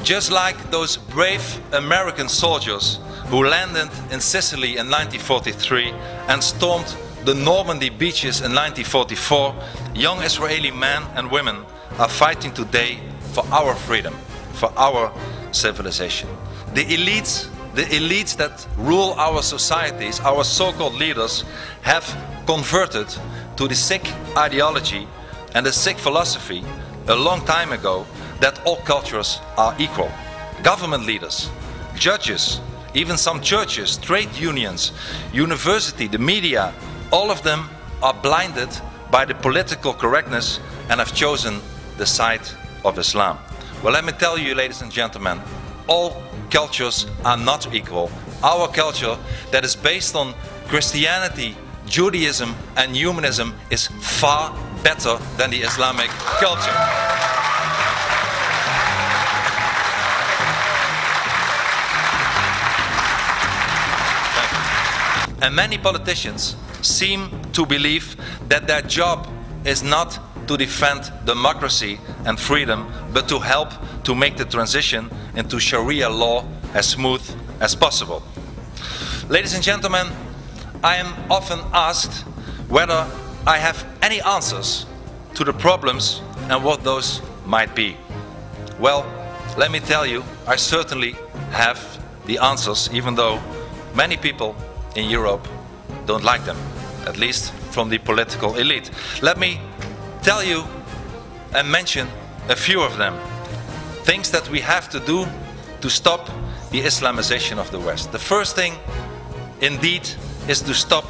Just like those brave American soldiers who landed in Sicily in 1943 and stormed the Normandy beaches in 1944, young Israeli men and women are fighting today for our freedom, for our civilization. The elites that rule our societies, our so-called leaders, have converted to the sick ideology and the sick philosophy a long time ago that all cultures are equal. Government leaders, judges, even some churches, trade unions, university, the media, all of them are blinded by the political correctness and have chosen the side of Islam. Well, let me tell you, ladies and gentlemen, all cultures are not equal. Our culture that is based on Christianity, Judaism and humanism is far better than the Islamic culture. And many politicians seem to believe that their job is not to defend democracy and freedom, but to help to make the transition into Sharia law as smooth as possible. Ladies and gentlemen, I am often asked whether I have any answers to the problems and what those might be. Well, let me tell you, I certainly have the answers, even though many people in Europe don't like them, at least from the political elite. Let me tell you and mention a few of them. Things that we have to do to stop the Islamization of the West. The first thing, indeed, is to stop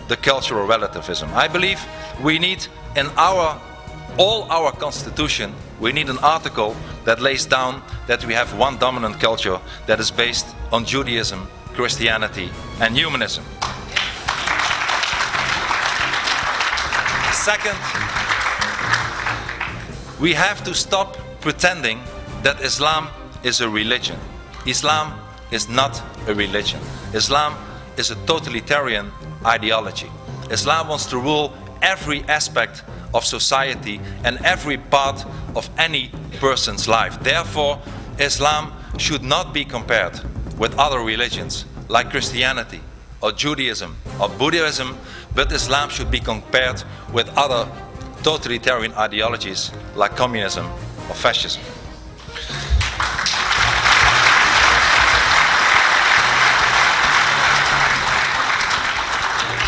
the cultural relativism. I believe we need in all our constitution, we need an article that lays down that we have one dominant culture that is based on Judaism, Christianity and humanism. Second, we have to stop pretending that Islam is a religion. Islam is not a religion. Islam is a totalitarian ideology. Islam wants to rule every aspect of society and every part of any person's life. Therefore, Islam should not be compared with other religions like Christianity or Judaism or Buddhism, but Islam should be compared with other totalitarian ideologies like communism or fascism.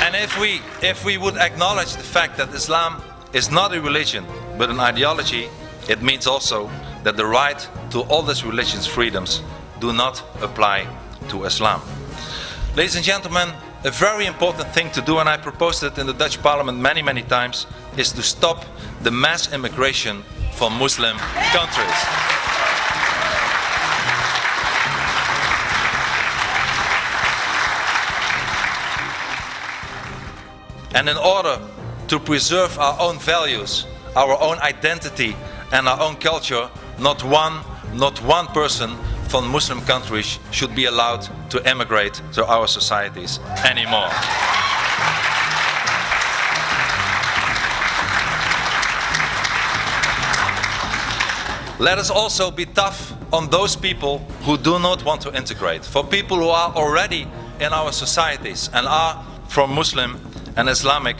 And if we would acknowledge the fact that Islam is not a religion but an ideology, it means also that the right to all these religious freedoms do not apply to Islam. Ladies and gentlemen, a very important thing to do, and I proposed it in the Dutch parliament many times, is to stop the mass immigration from Muslim countries. And in order to preserve our own values, our own identity and our own culture, not one person from Muslim countries should be allowed to emigrate to our societies anymore. Let us also be tough on those people who do not want to integrate. For people who are already in our societies and are from Muslim and Islamic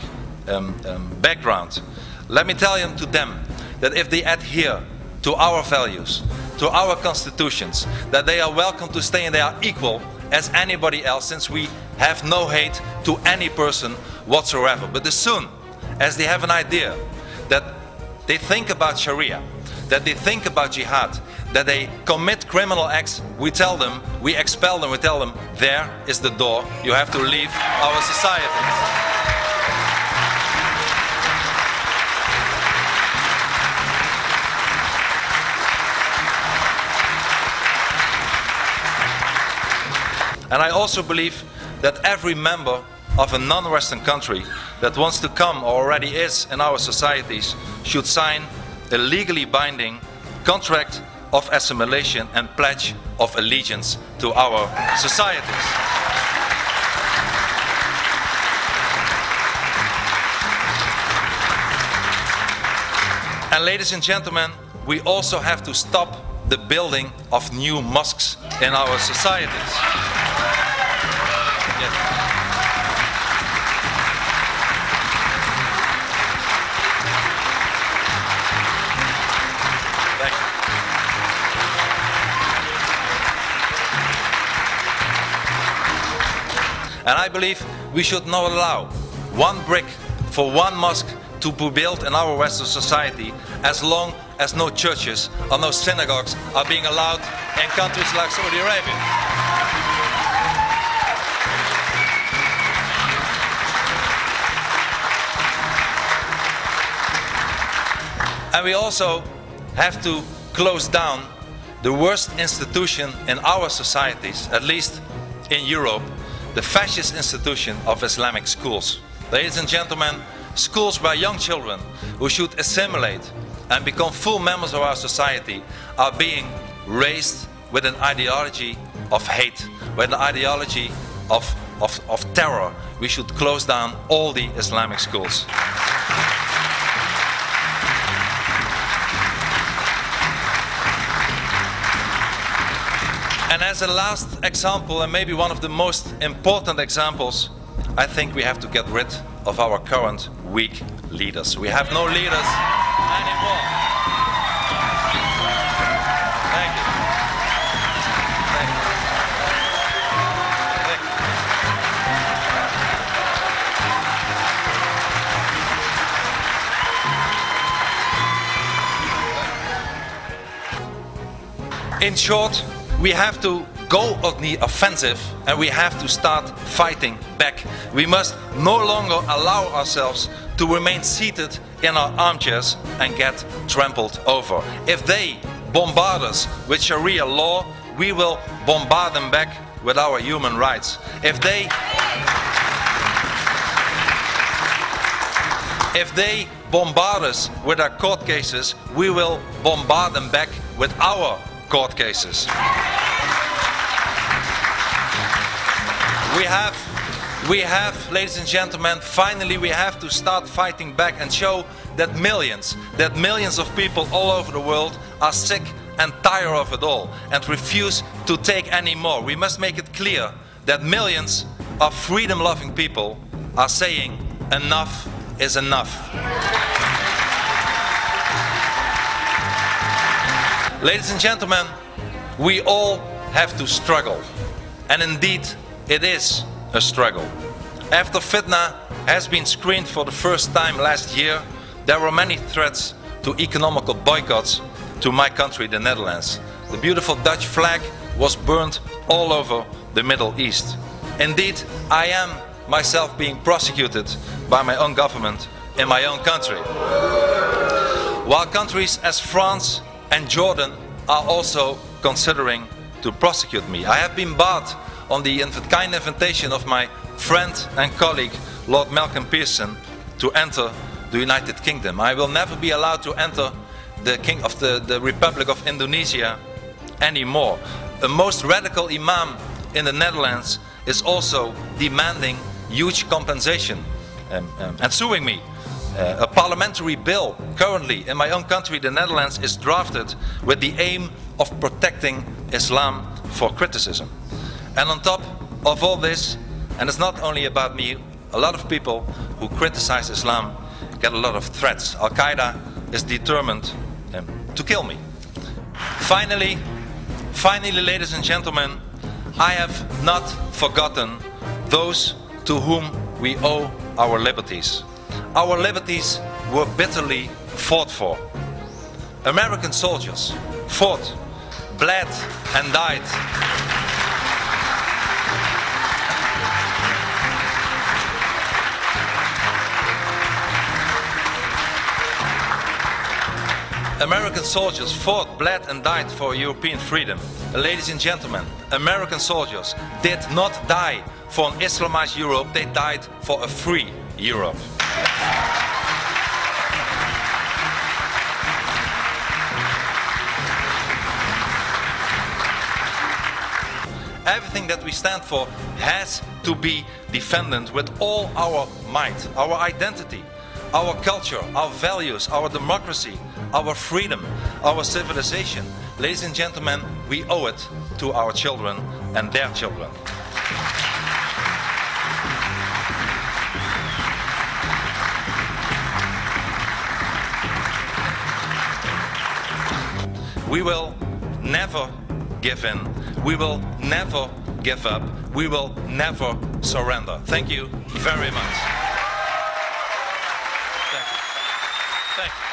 background, let me tell to them that if they adhere to our values, to our constitutions, that they are welcome to stay and they are equal as anybody else, since we have no hate to any person whatsoever. But as soon as they have an idea that they think about Sharia, that they think about jihad, that they commit criminal acts, we tell them, we expel them, we tell them, there is the door, you have to leave our societies. And I also believe that every member of a non-Western country that wants to come or already is in our societies should sign a legally binding contract of assimilation and pledge of allegiance to our societies. And ladies and gentlemen, we also have to stop the building of new mosques in our societies. Yes. And I believe we should not allow one brick for one mosque to be built in our Western society as long as no churches or no synagogues are being allowed in countries like Saudi Arabia. And we also have to close down the worst institution in our societies, at least in Europe, the fascist institution of Islamic schools. Ladies and gentlemen, schools where young children who should assimilate and become full members of our society are being raised with an ideology of hate, with an ideology of terror. We should close down all the Islamic schools. And as a last example, and maybe one of the most important examples, I think we have to get rid of our current weak leaders. We have no leaders anymore. Thank you. Thank you. Thank you. In short, we have to go on the offensive and we have to start fighting back. We must no longer allow ourselves to remain seated in our armchairs and get trampled over. If they bombard us with Sharia law, we will bombard them back with our human rights. If they bombard us with our court cases, we will bombard them back with our court cases. We have, ladies and gentlemen, finally we have to start fighting back and show that millions of people all over the world are sick and tired of it all and refuse to take any more. We must make it clear that millions of freedom-loving people are saying enough is enough. Ladies and gentlemen, we all have to struggle, and indeed it is a struggle. After fitna has been screened for the first time last year, there were many threats to economical boycotts to my country, the Netherlands. The beautiful Dutch flag was burned all over the Middle East. Indeed, I am myself being prosecuted by my own government in my own country. While countries as France and Jordan are also considering to prosecute me. I have been barred on the kind invitation of my friend and colleague Lord Malcolm Pearson to enter the United Kingdom. I will never be allowed to enter the Republic of Indonesia anymore. The most radical imam in the Netherlands is also demanding huge compensation and suing me. A parliamentary bill currently in my own country, the Netherlands, is drafted with the aim of protecting Islam for criticism. And on top of all this, and it's not only about me, a lot of people who criticize Islam get a lot of threats. Al-Qaeda is determined to kill me. Finally, ladies and gentlemen, I have not forgotten those to whom we owe our liberties. Our liberties were bitterly fought for. American soldiers fought, bled and died. American soldiers fought, bled and died for European freedom. Ladies and gentlemen, American soldiers did not die for an Islamized Europe, they died for a free Europe. Everything that we stand for has to be defended with all our might, our identity, our culture, our values, our democracy, our freedom, our civilization. Ladies and gentlemen, we owe it to our children and their children. We will never give in. We will never give up. We will never surrender. Thank you very much. Thank you. Thank you.